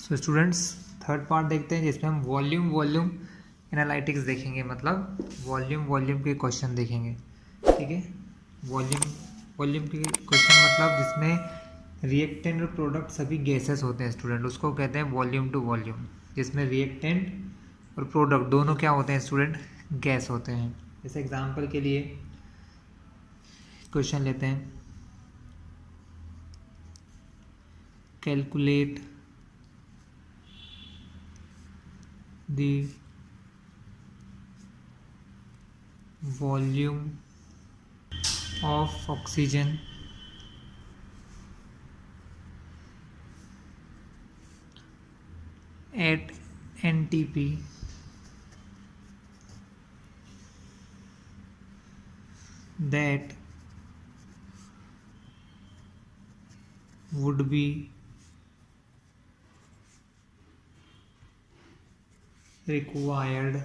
So students, third part देखते हैं जिसमें हम वॉल्यूम एनालिटिक्स देखेंगे, मतलब वॉल्यूम के क्वेश्चन देखेंगे। ठीक है, वॉल्यूम के क्वेश्चन मतलब जिसमें रिएक्टेंट और प्रोडक्ट सभी गैसेस होते हैं स्टूडेंट, उसको कहते हैं वॉल्यूम टू वॉल्यूम, जिसमें रिएक्टेंट और प्रोडक्ट दोनों क्या होते हैं स्टूडेंट, गैस होते हैं। जैसे एग्जांपल के लिए क्वेश्चन लेते हैं, calculate the volume of oxygen at NTP that would be required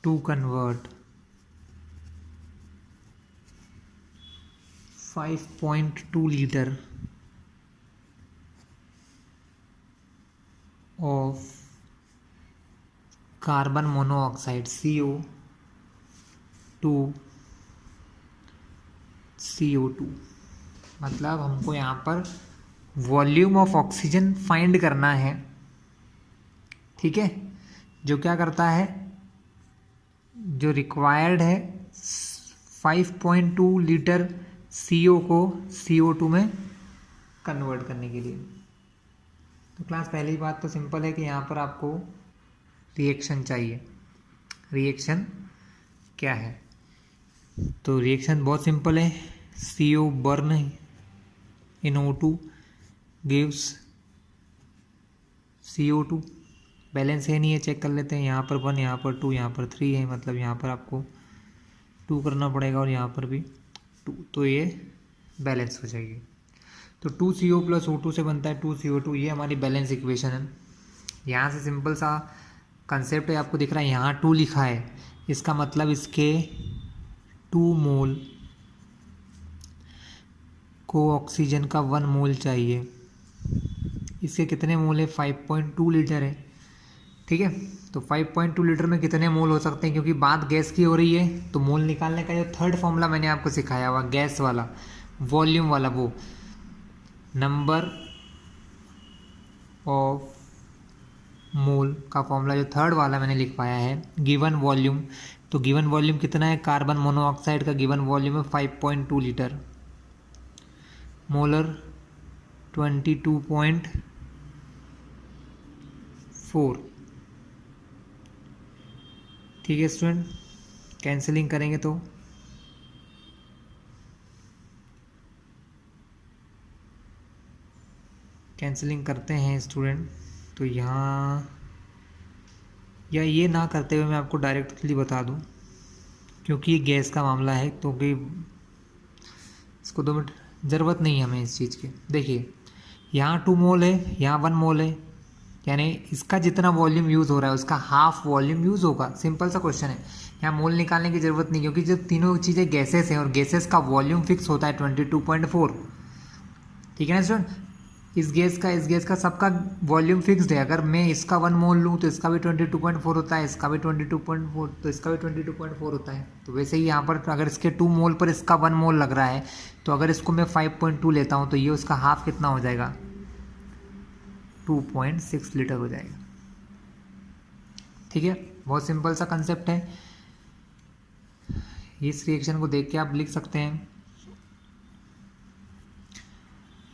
to convert 5.2 liter of carbon monoxide CO to CO2। मतलब हमको यहाँ पर वॉल्यूम ऑफ ऑक्सीजन फाइंड करना है। ठीक है, जो क्या करता है, जो रिक्वायर्ड है 5.2 लीटर CO को CO2 में कन्वर्ट करने के लिए। तो क्लास पहली बात तो सिंपल है कि यहाँ पर आपको रिएक्शन चाहिए। रिएक्शन क्या है, तो रिएक्शन बहुत सिंपल है, CO बर्न इन O2 गिव्स CO2। बैलेंस है नहीं है, चेक कर लेते हैं। यहाँ पर 1, यहाँ पर 2, यहाँ पर 3 है, मतलब यहाँ पर आपको 2 करना पड़ेगा और यहाँ पर भी 2, तो ये बैलेंस हो जाएगी। तो 2CO + O2 से बनता है 2CO2, ये हमारी बैलेंस इक्वेशन है। यहाँ से सिंपल सा कंसेप्ट है, आपको दिख रहा है यहाँ 2 लिखा है, इसका मतलब इसके 2 मोल को ऑक्सीजन का 1 मोल चाहिए। इसके कितने मोल है, 5.2 लीटर है। ठीक है, तो 5.2 लीटर में कितने मोल हो सकते हैं, क्योंकि बात गैस की हो रही है तो मोल निकालने का जो थर्ड फॉर्मूला मैंने आपको सिखाया हुआ गैस वाला, वॉल्यूम वाला, वो नंबर ऑफ मोल का फॉर्मूला जो थर्ड वाला मैंने लिखवाया है, गिवन वॉल्यूम। तो गिवन वॉल्यूम कितना है, कार्बन मोनोऑक्साइड का गिवन वॉल्यूम है 5.2 लीटर, मोलर 22.4। ठीक है स्टूडेंट, कैंसिलिंग करेंगे तो कैंसिलिंग करते हैं स्टूडेंट, तो यहाँ या ये ना करते हुए मैं आपको डायरेक्टली बता दूं, क्योंकि ये गैस का मामला है, तो कि इसको 2 मिनट ज़रूरत नहीं है हमें इस चीज़ की। देखिए यहाँ 2 मोल है, यहाँ 1 मोल है, यानी इसका जितना वॉल्यूम यूज़ हो रहा है उसका हाफ वॉल्यूम यूज़ होगा। सिंपल सा क्वेश्चन है, यहाँ मोल निकालने की ज़रूरत नहीं, क्योंकि जब तीनों चीज़ें गैसेस हैं और गैसेस का वॉल्यूम फिक्स होता है 22.4। ठीक है ना स्टूडेंट, इस गैस का सबका वॉल्यूम फिक्स्ड है। अगर मैं इसका 1 मोल लूँ तो इसका भी 22.4 होता है, इसका भी 22.4, तो इसका भी 22.4 होता है। तो वैसे ही यहाँ पर अगर इसके 2 मोल पर इसका 1 मोल लग रहा है, तो अगर इसको मैं 5.2 लेता हूँ तो ये उसका हाफ कितना हो जाएगा, 2.6 लीटर हो जाएगा। ठीक है, बहुत सिंपल सा कंसेप्ट है। इस रिएक्शन को देख के आप लिख सकते हैं,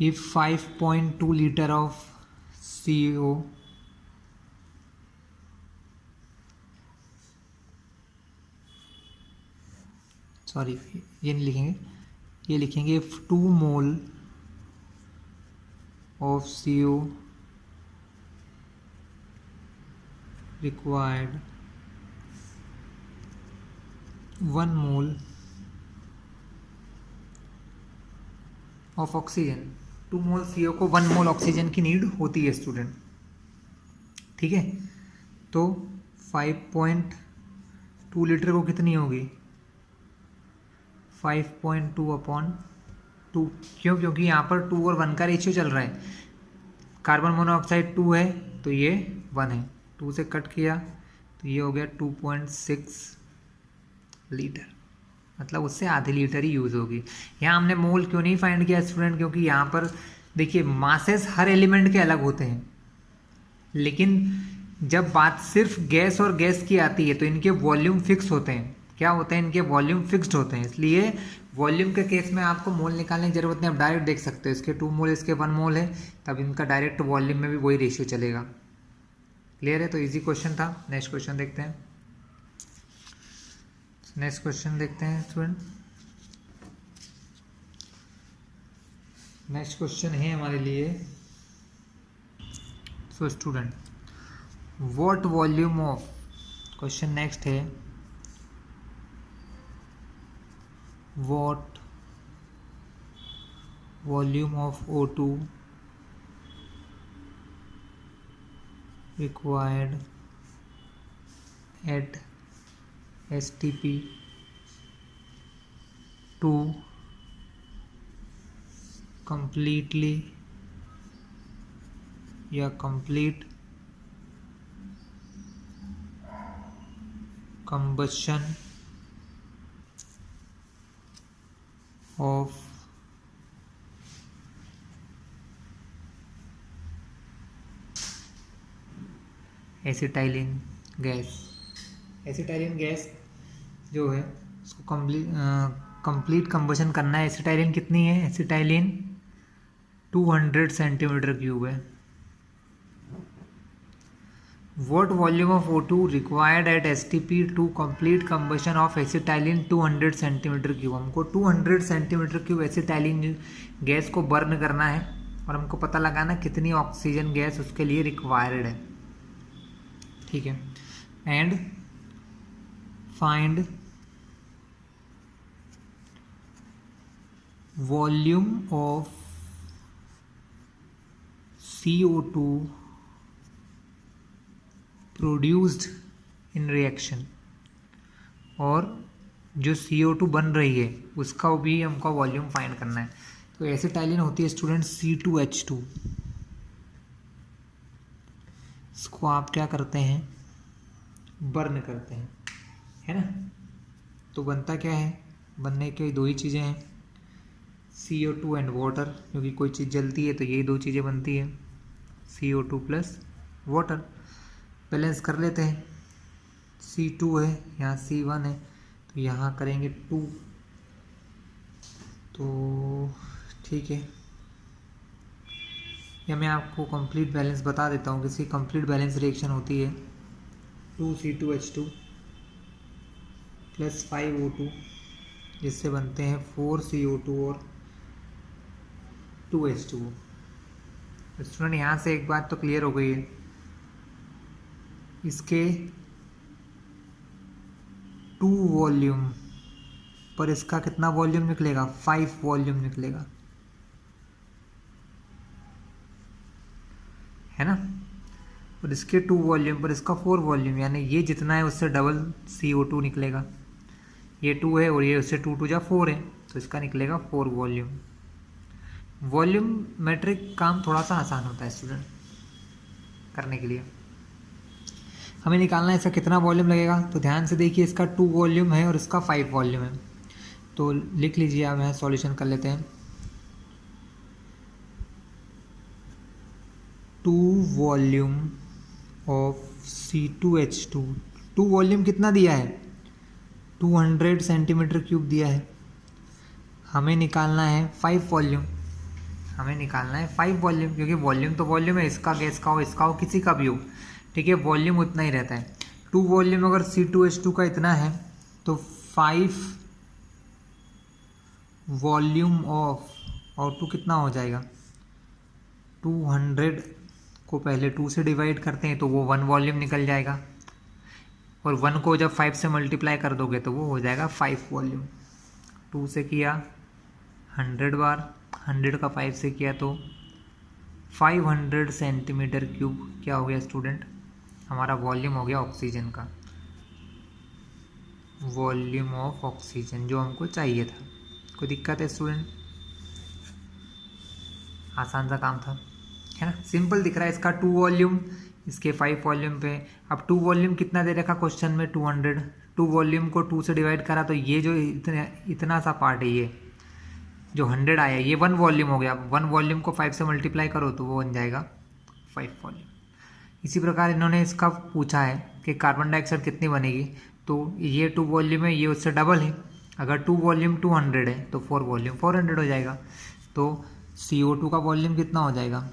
if 5.2 liter of CO sorry ये नहीं लिखेंगे, ये लिखेंगे if 2 mole of CO required 1 mole of oxygen, 2 mole CO को 1 मोल ऑक्सीजन की नीड होती है स्टूडेंट। ठीक है, तो 5.2 लीटर को कितनी होगी, 5.2/2। क्यों, क्योंकि यहाँ पर 2 और 1 का रेशियो चल रहा है। कार्बन मोनोऑक्साइड 2 है तो ये 1 है, 2 से कट किया तो ये हो गया 2.6 लीटर, मतलब उससे आधे लीटर ही यूज़ होगी। यहाँ हमने मोल क्यों नहीं फाइंड किया स्टूडेंट, क्योंकि यहाँ पर देखिए मासेस हर एलिमेंट के अलग होते हैं, लेकिन जब बात सिर्फ गैस और गैस की आती है तो इनके वॉल्यूम फिक्स होते हैं। क्या होते हैं, इनके वॉल्यूम फिक्स्ड होते हैं, इसलिए वॉल्यूम के केस में आपको मोल निकालने की जरूरत नहीं, आप डायरेक्ट देख सकते हो इसके 2 मोल इसके 1 मोल है, तब इनका डायरेक्ट वॉल्यूम में भी वही रेशियो चलेगा। क्लियर है, तो इजी क्वेश्चन था। नेक्स्ट क्वेश्चन देखते हैं। नेक्स्ट क्वेश्चन देखते हैं स्टूडेंट। नेक्स्ट क्वेश्चन है हमारे लिए, so student what volume of, question next है what volume of O2 required at STP to completely या complete combustion of acetylene gas. Acetylene gas जो है उसको कंप्लीट कंबशन करना है। एसिटाइलिन कितनी है, एसिटाइलिन 200 सेंटीमीटर क्यूब है। What volume of O2 required at STP to complete combustion of acetylene 200 centimetre cube. हमको 200 सेंटीमीटर क्यूब एसिटाइलिन गैस को बर्न करना है और हमको पता लगाना कितनी ऑक्सीजन गैस उसके लिए रिक्वायर्ड है। ठीक है, and find volume of CO2 produced in reaction, और जो CO2 बन रही है उसका भी हमको वॉल्यूम फाइंड करना है। तो एसिटाइलिन होती है स्टूडेंट C2H2, इसको आप क्या करते हैं, बर्न करते हैं, है ना। तो बनता क्या है, बनने के दो ही चीज़ें हैं, CO2 एंड वाटर, क्योंकि कोई चीज़ जलती है तो यही दो चीज़ें बनती है, CO2 प्लस वाटर। बैलेंस कर लेते हैं, C2 है यहाँ C1 है तो यहाँ करेंगे 2, तो ठीक है। या मैं आपको कंप्लीट बैलेंस बता देता हूँ, किसी कंप्लीट बैलेंस रिएक्शन होती है 2C2H2 प्लस 5O2, जिससे बनते हैं 4CO2 और 2H2O। स्टूडेंट यहाँ से एक बात तो क्लियर हो गई है, इसके 2 वॉल्यूम पर इसका कितना वॉल्यूम निकलेगा, 5 वॉल्यूम निकलेगा, है ना। और इसके 2 वॉल्यूम पर इसका 4 वॉल्यूम, यानी ये जितना है उससे डबल CO2 निकलेगा। ये 2 है और ये उससे 2 2 जा 4 है, तो इसका निकलेगा 4 वॉल्यूम। वॉल्यूम मेट्रिक काम थोड़ा सा आसान होता है स्टूडेंट करने के लिए। हमें निकालना है इसका कितना वॉल्यूम लगेगा, तो ध्यान से देखिए, इसका 2 वॉल्यूम है और इसका 5 वॉल्यूम है, तो लिख लीजिए, आप यहाँ सॉल्यूशन कर लेते हैं। 2 वॉल्यूम ऑफ C2H2, 2 वॉल्यूम कितना दिया है, 200 सेंटीमीटर क्यूब दिया है। हमें निकालना है 5 वॉल्यूम, हमें निकालना है 5 वॉल्यूम, क्योंकि वॉल्यूम तो वॉल्यूम है, इसका गैस का हो इसका हो किसी का भी हो, ठीक है, वॉल्यूम उतना ही रहता है। 2 वॉल्यूम अगर C2H2 का इतना है तो 5 वॉल्यूम ऑफ, और 2 कितना हो जाएगा, 200 को पहले 2 से डिवाइड करते हैं तो वो 1 वॉल्यूम निकल जाएगा, और 1 को जब 5 से मल्टीप्लाई कर दोगे तो वो हो जाएगा 5 वॉल्यूम। 2 से किया 100 बार, 100 का 5 से किया तो 500 सेंटीमीटर क्यूब क्या हो गया स्टूडेंट, हमारा वॉल्यूम हो गया ऑक्सीजन का, वॉल्यूम ऑफ ऑक्सीजन जो हमको चाहिए था। कोई दिक्कत है स्टूडेंट, आसान सा काम था, है ना, सिंपल दिख रहा है। इसका 2 वॉल्यूम, इसके 5 वॉल्यूम पे। अब 2 वॉल्यूम कितना दे रखा क्वेश्चन में, 200। 2 वॉल्यूम को 2 से डिवाइड करा तो ये जो इतना सा पार्ट है, ये जो 100 आया, ये 1 वॉल्यूम हो गया। 1 वॉल्यूम को 5 से मल्टीप्लाई करो तो वो बन जाएगा 5 वॉल्यूम। इसी प्रकार इन्होंने इसका पूछा है कि कार्बन डाइऑक्साइड कितनी बनेगी, तो ये 2 वॉल्यूम है, ये उससे डबल है। अगर 2 वॉल्यूम 200 है तो 4 वॉल्यूम 400 हो जाएगा। तो CO2 का वॉल्यूम कितना हो जाएगा,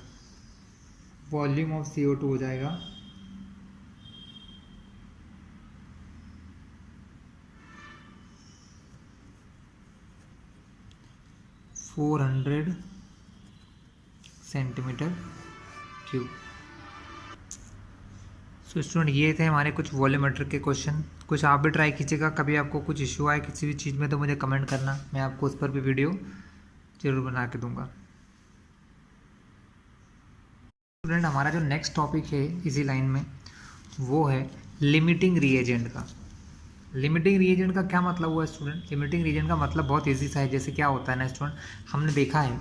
वॉल्यूम ऑफ CO2 हो जाएगा 400 सेंटीमीटर क्यूब। सो स्टूडेंट, ये थे हमारे कुछ वॉल्यूमेट्रिक के क्वेश्चन। कुछ आप भी ट्राई कीजिएगा। कभी आपको कुछ इश्यू आए किसी भी चीज़ में तो मुझे कमेंट करना, मैं आपको उस पर भी वीडियो जरूर बना के दूंगा। स्टूडेंट, हमारा जो नेक्स्ट टॉपिक है इसी लाइन में, वो है लिमिटिंग रिएजेंट का। लिमिटिंग रिएजेंट का क्या मतलब हुआ स्टूडेंट? लिमिटिंग रिएजेंट का मतलब बहुत ईजी सा है। जैसे क्या होता है ना स्टूडेंट, हमने देखा है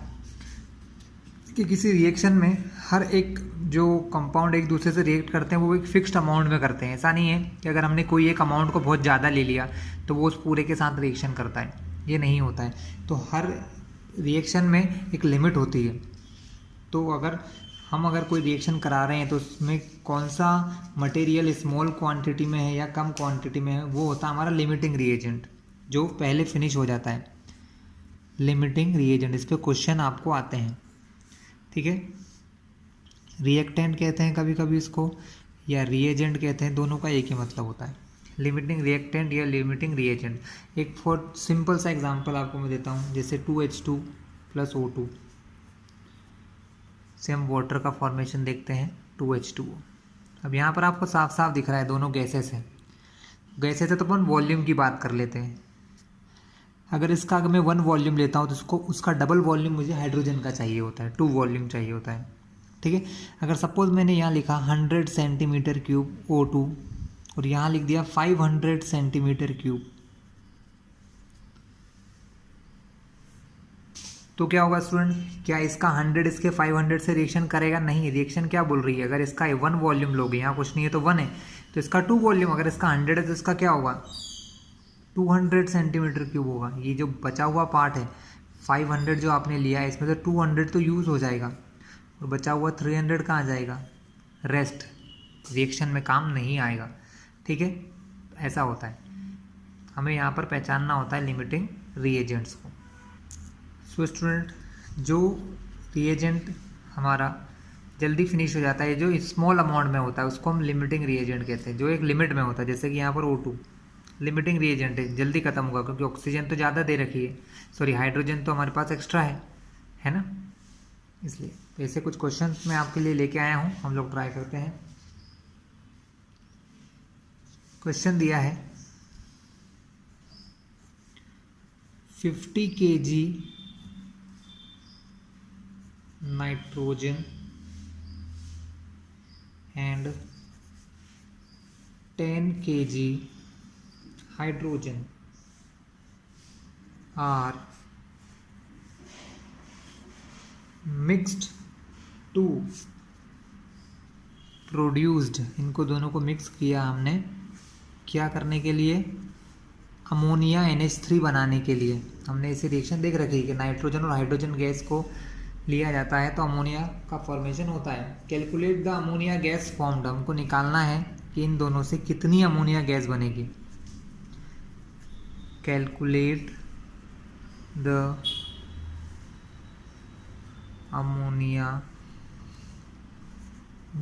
कि किसी रिएक्शन में हर एक जो कंपाउंड एक दूसरे से रिएक्ट करते हैं वो एक फिक्स्ड अमाउंट में करते हैं। ऐसा नहीं है कि अगर हमने कोई एक अमाउंट को बहुत ज़्यादा ले लिया तो वो उस पूरे के साथ रिएक्शन करता है, ये नहीं होता है। तो हर रिएक्शन में एक लिमिट होती है। तो अगर कोई रिएक्शन करा रहे हैं तो उसमें कौन सा मटेरियल स्मॉल क्वांटिटी में है या कम क्वांटिटी में है, वो होता है हमारा लिमिटिंग रिएजेंट, जो पहले फिनिश हो जाता है। लिमिटिंग रिएजेंट, इस पर क्वेश्चन आपको आते हैं, ठीक है। रिएक्टेंट कहते हैं कभी कभी इसको, या रिएजेंट कहते हैं, दोनों का एक ही मतलब होता है, लिमिटिंग रिएक्टेंट या लिमिटिंग रिएजेंट। एक फॉर सिंपल सा एग्जांपल आपको मैं देता हूँ, जैसे 2H2 + O2 से हम वाटर का फॉर्मेशन देखते हैं 2H2O। अब यहाँ पर आपको साफ साफ दिख रहा है दोनों गैसेस हैं। गैसेस है तो अपन वॉल्यूम की बात कर लेते हैं। अगर इसका अगर मैं 1 वॉल्यूम लेता हूँ तो उसका डबल वॉल्यूम मुझे हाइड्रोजन का चाहिए होता है, 2 वॉल्यूम चाहिए होता है, ठीक है। अगर सपोज मैंने यहाँ लिखा 100 सेंटीमीटर क्यूब O2 और यहाँ लिख दिया 500 सेंटीमीटर क्यूब, तो क्या होगा स्टूडेंट? क्या इसका 100 इसके 500 से रिएक्शन करेगा? नहीं। रिएक्शन क्या बोल रही है, अगर इसका 1 वॉल्यूम लोगे, यहाँ कुछ नहीं है तो 1 है, तो इसका 2 वॉल्यूम, अगर इसका 100 है तो इसका क्या होगा, 200 सेंटीमीटर क्यूब होगा। ये जो बचा हुआ पार्ट है 500 जो आपने लिया है, इसमें तो 200 तो यूज़ हो जाएगा और बचा हुआ 300 कहाँ जाएगा, रेस्ट रिएक्शन में काम नहीं आएगा, ठीक है। ऐसा होता है, हमें यहाँ पर पहचानना होता है लिमिटिंग रिएजेंट्स को। सो स्टूडेंट, जो रिएजेंट हमारा जल्दी फिनिश हो जाता है, जो स्मॉल अमाउंट में होता है, उसको हम लिमिटिंग रिएजेंट कहते हैं, जो एक लिमिट में होता है। जैसे कि यहाँ पर O2 लिमिटिंग रिएजेंट है, जल्दी खत्म होगा क्योंकि ऑक्सीजन तो ज़्यादा दे रखी है, सॉरी हाइड्रोजन तो हमारे पास एक्स्ट्रा है ना, इसलिए। तो ऐसे कुछ क्वेश्चन मैं आपके लिए लेके आया हूँ, हम लोग ट्राई करते हैं। क्वेश्चन दिया है 50 kg nitrogen and 10 kg hydrogen are mixed to produced, इनको दोनों को मिक्स किया हमने, क्या करने के लिए, अमोनिया NH3 बनाने के लिए। हमने इसे रिएक्शन देख रखी है कि नाइट्रोजन और हाइड्रोजन गैस को लिया जाता है तो अमोनिया का फॉर्मेशन होता है। Calculate the ammonia gas formed, हमको निकालना है कि इन दोनों से कितनी अमोनिया गैस बनेगी। Calculate the ammonia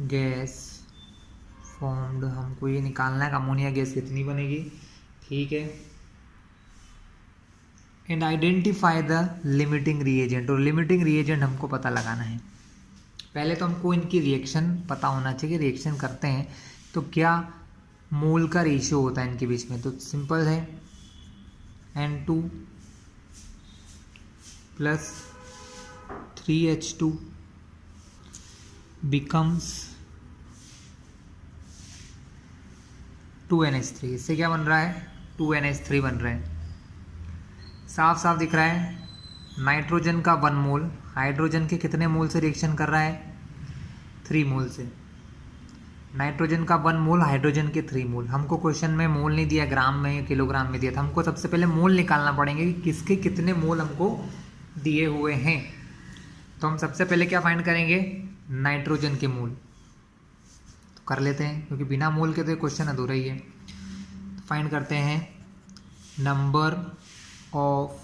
gas formed, हमको ये निकालना है कि अमोनिया गैस कितनी बनेगी, ठीक है। And identify the limiting reagent, और लिमिटिंग रिएजेंट हमको पता लगाना है। पहले तो हमको इनकी रिएक्शन पता होना चाहिए, रिएक्शन करते हैं तो क्या मोल का रेशियो होता है इनके बीच में। तो सिंपल है, N2 + 3H2 becomes 2NH3। इससे क्या बन रहा है, 2NH3 बन रहा है। साफ साफ दिख रहा है, नाइट्रोजन का 1 मोल हाइड्रोजन के कितने मोल से रिएक्शन कर रहा है, 3 मोल से। नाइट्रोजन का 1 मोल, हाइड्रोजन के 3 मोल। हमको क्वेश्चन में मोल नहीं दिया, ग्राम में या किलोग्राम में दिया था। हमको सबसे पहले मोल निकालना पड़ेंगे कि किसके कितने मोल हमको दिए हुए हैं। तो हम सबसे पहले क्या फाइंड करेंगे, नाइट्रोजन के मोल। तो कर लेते हैं, क्योंकि बिना मोल के तो क्वेश्चन अधूरा ही है। तो फाइंड करते हैं number of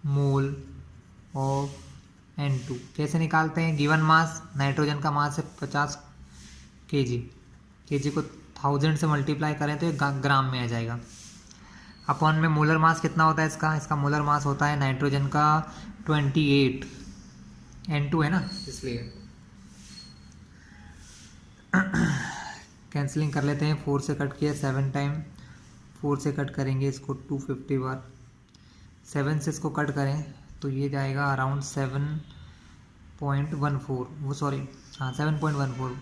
mole of N2। कैसे निकालते हैं, गिवन मास, नाइट्रोजन का मास है 50 kg, kg को 1000 से मल्टीप्लाई करें तो ये ग्राम में आ जाएगा। अपॉन में मोलर मास कितना होता है इसका मोलर मास होता है नाइट्रोजन का 28, N2 है ना इसलिए। कैंसलिंग कर लेते हैं, 4 से कट किया 7 टाइम, 4 से कट करेंगे इसको 250 बार, 7 से इसको कट करें तो ये जाएगा अराउंड 7.14, वो सॉरी हाँ 7.14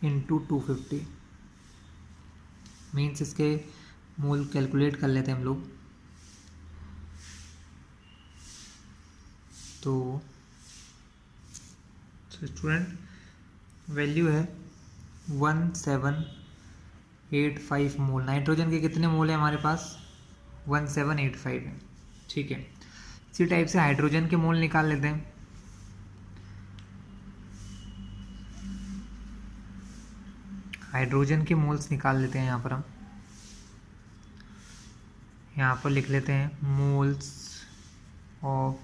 इंटू 250 मीन्स इसके मोल कैलकुलेट कर लेते हैं हम लोग। तो स्टूडेंट वैल्यू है 1785 मोल। नाइट्रोजन के कितने मोल है हमारे पास, 1785 है, ठीक है। इसी टाइप से हाइड्रोजन के मोल निकाल लेते हैं। हाइड्रोजन के मोल्स निकाल लेते हैं। यहाँ पर लिख लेते हैं moles of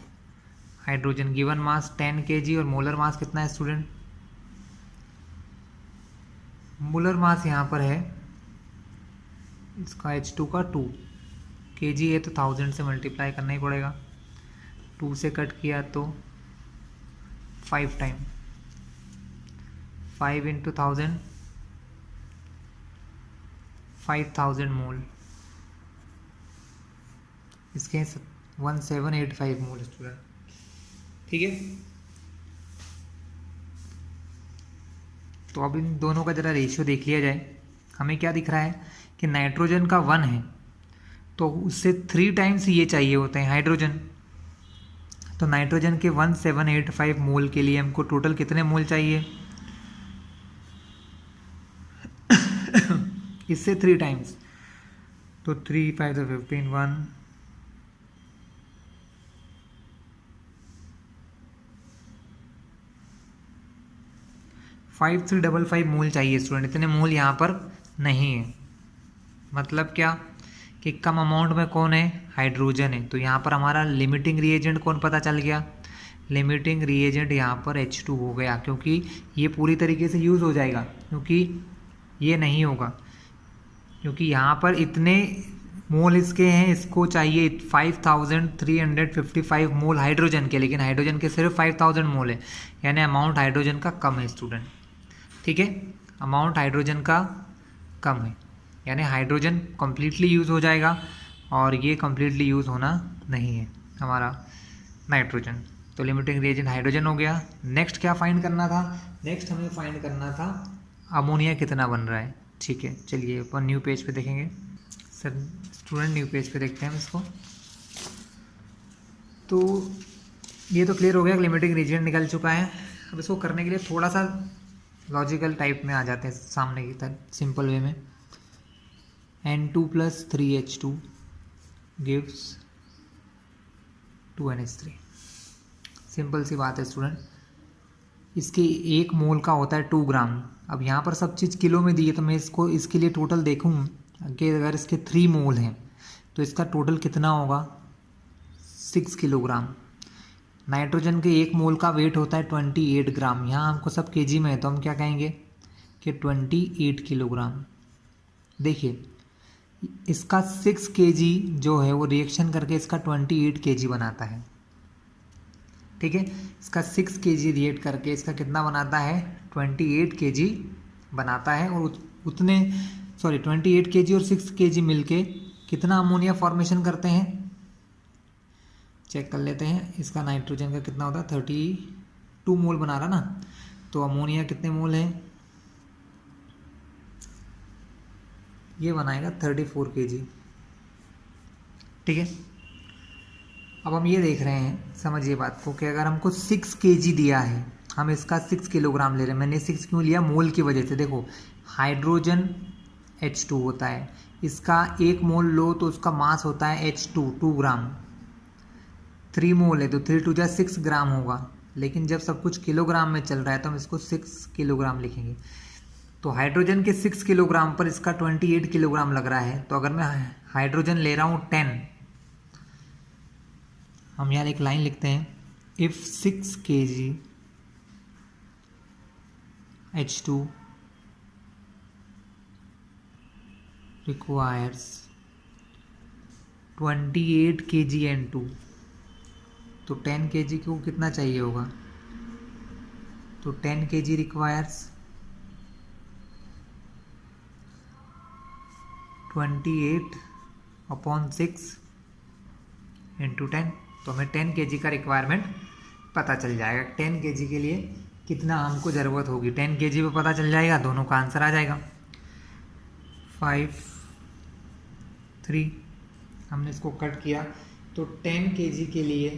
hydrogen. Given mass 10 kg और मोलर मास कितना है स्टूडेंट, मोलर मास यहाँ पर है इसका H2 का 2 kg है, तो 1000 से मल्टीप्लाई करना ही पड़ेगा। 2 से कट किया तो 5 टाइम, 5 इंटू 1000, 5000 मोल। इसके 1785 मोल स्टूडेंट, ठीक है। तो अब इन दोनों का ज़रा रेशियो देख लिया जाए। हमें क्या दिख रहा है कि नाइट्रोजन का 1 है तो उससे 3 टाइम्स ये चाहिए होते हैं हाइड्रोजन। तो नाइट्रोजन के 1785 मोल के लिए हमको टोटल कितने मोल चाहिए, इससे 3 टाइम्स। तो 3 5 15 1 5355 मोल चाहिए स्टूडेंट। इतने मोल यहाँ पर नहीं है, मतलब क्या कि कम अमाउंट में कौन है, हाइड्रोजन है। तो यहाँ पर हमारा लिमिटिंग रिएजेंट कौन पता चल गया, लिमिटिंग रिएजेंट यहाँ पर H2 हो गया, क्योंकि ये पूरी तरीके से यूज़ हो जाएगा, क्योंकि ये नहीं होगा, क्योंकि यहाँ पर इतने मोल इसके हैं, इसको चाहिए 5355 मोल हाइड्रोजन के, लेकिन हाइड्रोजन के सिर्फ 5000 मोल है, यानी अमाउंट हाइड्रोजन का कम है स्टूडेंट, ठीक है। अमाउंट हाइड्रोजन का कम है, यानी हाइड्रोजन कम्प्लीटली यूज़ हो जाएगा और ये कम्प्लीटली यूज़ होना नहीं है हमारा नाइट्रोजन। तो लिमिटिंग रिएजेंट हाइड्रोजन हो गया। नेक्स्ट क्या फाइंड करना था, नेक्स्ट हमें फाइंड करना था अमोनिया कितना बन रहा है, ठीक है। चलिए अपन न्यू पेज पे देखेंगे सर, स्टूडेंट न्यू पेज पे देखते हैं इसको। तो ये तो क्लियर हो गया, लिमिटिंग रिएजेंट निकल चुका है। अब इसको करने के लिए थोड़ा सा लॉजिकल टाइप में आ जाते हैं, सामने की तरह सिंपल वे में। N2 + 3H2 gives 2NH3। Simple सी बात है स्टूडेंट। इसके 1 मोल का होता है 2 ग्राम। अब यहाँ पर सब चीज़ किलो में दी है, तो मैं इसको इसके लिए टोटल देखूँ कि अगर इसके 3 मोल हैं तो इसका टोटल कितना होगा, 6 किलोग्राम। नाइट्रोजन के 1 मोल का वेट होता है 28 ग्राम। यहाँ हमको सब केजी में है, तो हम क्या कहेंगे कि 28 किलोग्राम। देखिए इसका 6 kg जो है वो रिएक्शन करके इसका 28 kg बनाता है, ठीक है। इसका 6 kg रिएक्ट करके इसका कितना बनाता है, 28 kg बनाता है। और उतने 28 kg और 6 kg मिलके कितना अमोनिया फॉर्मेशन करते हैं, चेक कर लेते हैं। इसका नाइट्रोजन का कितना होता है, 32 मोल बना रहा ना, तो अमोनिया कितने मोल है, ये बनाएगा 34 kg, ठीक है। अब हम ये देख रहे हैं, समझिए बात को, कि अगर हमको 6 kg दिया है, हम इसका 6 किलोग्राम ले रहे हैं। मैंने 6 क्यों लिया? मोल की वजह से। देखो हाइड्रोजन H2 होता है, इसका 1 मोल लो तो उसका मास होता है H2 2 ग्राम। 3 मोल है तो 3 टू जा 6 ग्राम होगा, लेकिन जब सब कुछ किलोग्राम में चल रहा है तो हम इसको 6 किलोग्राम लिखेंगे। तो हाइड्रोजन के 6 किलोग्राम पर इसका 28 किलोग्राम लग रहा है। तो अगर मैं हाइड्रोजन ले रहा हूँ 10, हम यहाँ एक लाइन लिखते हैं, if 6 kg H2 requires 28 kg N2, तो 10 kg को कितना चाहिए होगा? तो 10 kg रिक्वायर्स 28/6 इंटू 10, तो हमें 10 kg का रिक्वायरमेंट पता चल जाएगा। 10 kg के लिए कितना हमको ज़रूरत होगी, 10 kg पे पता चल जाएगा, दोनों का आंसर आ जाएगा। 5 3 हमने इसको कट किया, तो 10 kg के लिए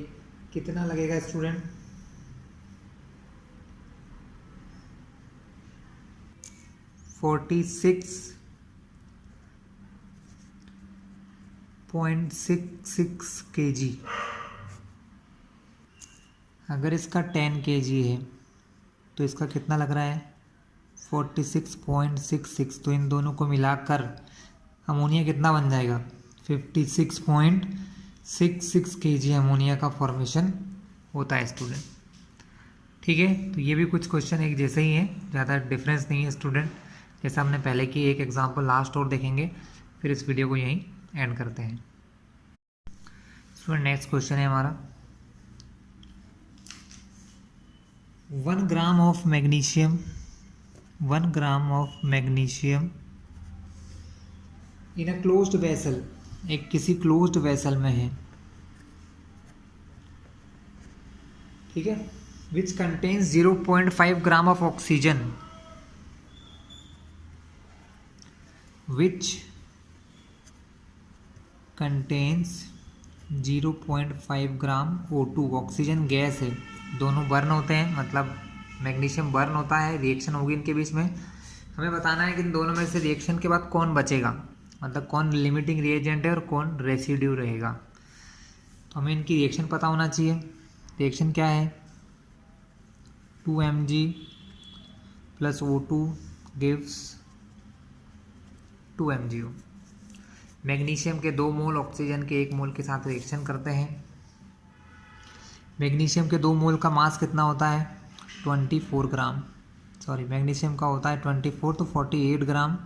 कितना लगेगा स्टूडेंट? 46.66 kg। अगर इसका 10 kg है तो इसका कितना लग रहा है? 46.66। तो इन दोनों को मिलाकर अमोनिया कितना बन जाएगा? 56.66 kg अमोनिया का फॉर्मेशन होता है स्टूडेंट। ठीक है, तो ये भी कुछ क्वेश्चन एक जैसे ही हैं, ज़्यादा डिफरेंस नहीं है स्टूडेंट। जैसा हमने पहले की, एक एग्जांपल लास्ट और देखेंगे, फिर इस वीडियो को यहीं एंड करते हैं। स्टूडेंट नेक्स्ट क्वेश्चन है हमारा, 1 ग्राम of magnesium, 1 gram of magnesium in a closed vessel, एक किसी क्लोज्ड वेसल में है, ठीक है, which contains 0.5 gram of oxygen, which contains 0.5 gram O2, oxygen gas है, दोनों बर्न होते हैं, मतलब मैग्नीशियम बर्न होता है, रिएक्शन होगी इनके बीच में। हमें बताना है कि इन दोनों में से रिएक्शन के बाद कौन बचेगा, मतलब कौन लिमिटिंग रिएजेंट है और कौन रेसिड्यू रहेगा। तो हमें इनकी रिएक्शन पता होना चाहिए। रिएक्शन क्या है? 2Mg plus O2 gives 2MgO। Magnesium के 2 मोल ऑक्सीजन के 1 मोल के साथ रिएक्शन करते हैं। मैग्नीशियम के 2 मोल का मास कितना होता है? 24 ग्राम, सॉरी मैग्नीशियम का होता है 24, तो 48 ग्राम,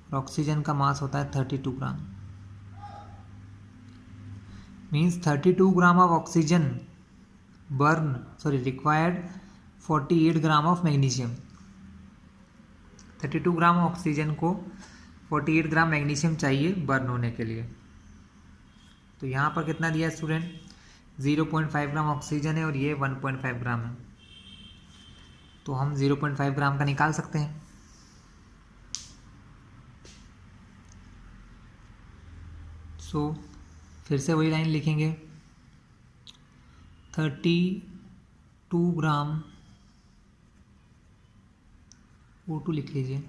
और ऑक्सीजन का मास होता है 32 gram. Means 32 gram of oxygen burn, sorry required 48 gram of magnesium. 32 gram oxygen को 48 ग्राम मैग्नीशियम चाहिए बर्न होने के लिए। तो यहाँ पर कितना दिया स्टूडेंट? 0.5 ग्राम ऑक्सीजन है और ये 1.5 ग्राम है, तो हम 0.5 ग्राम का निकाल सकते हैं। सो फिर से वही लाइन लिखेंगे, 32 ग्राम O2 लिख लीजिए,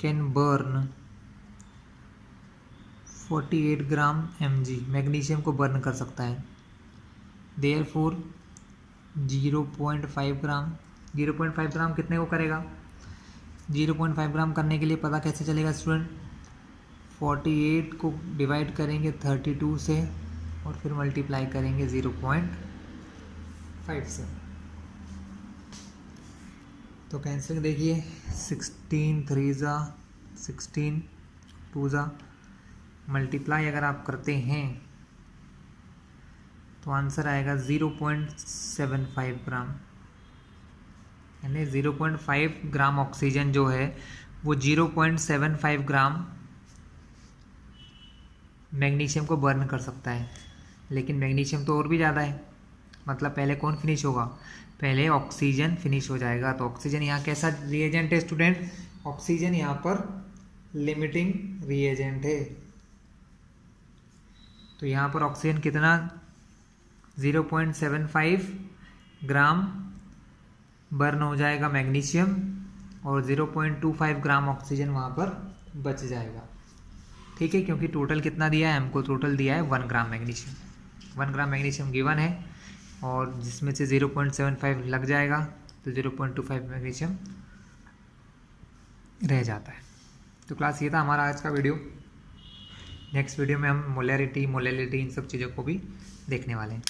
can burn 48 gram Mg, magnesium को बर्न कर सकता है। देयरफॉर 0.5 ग्राम, 0.5 ग्राम कितने को करेगा? 0.5 ग्राम करने के लिए पता कैसे चलेगा स्टूडेंट? 48 को डिवाइड करेंगे 32 से और फिर मल्टीप्लाई करेंगे 0.5 से। तो कैंसिल देखिए, 16 3 ज़ा 16, 2 ज़ा, मल्टीप्लाई अगर आप करते हैं तो आंसर आएगा 0.75 ग्राम, यानी 0.5 ग्राम ऑक्सीजन जो है वो 0.75 ग्राम मैग्नीशियम को बर्न कर सकता है। लेकिन मैग्नीशियम तो और भी ज़्यादा है, मतलब पहले कौन फिनिश होगा? पहले ऑक्सीजन फिनिश हो जाएगा। तो ऑक्सीजन यहाँ कैसा रिएजेंट है स्टूडेंट? ऑक्सीजन यहाँ पर लिमिटिंग रिएजेंट है। तो यहाँ पर ऑक्सीजन कितना 0.75 ग्राम बर्न हो जाएगा मैग्नीशियम, और 0.25 ग्राम ऑक्सीजन वहाँ पर बच जाएगा। ठीक है, क्योंकि टोटल कितना दिया है हमको, टोटल दिया है 1 ग्राम मैग्नीशियम। 1 ग्राम मैग्नीशियम गिवन है और जिसमें से 0.75 लग जाएगा तो 0.25 मैग्नीशियम रह जाता है। तो क्लास ये था हमारा आज का वीडियो। नेक्स्ट वीडियो में हम मोलैरिटी, मोलैलिटी इन सब चीज़ों को भी देखने वाले हैं।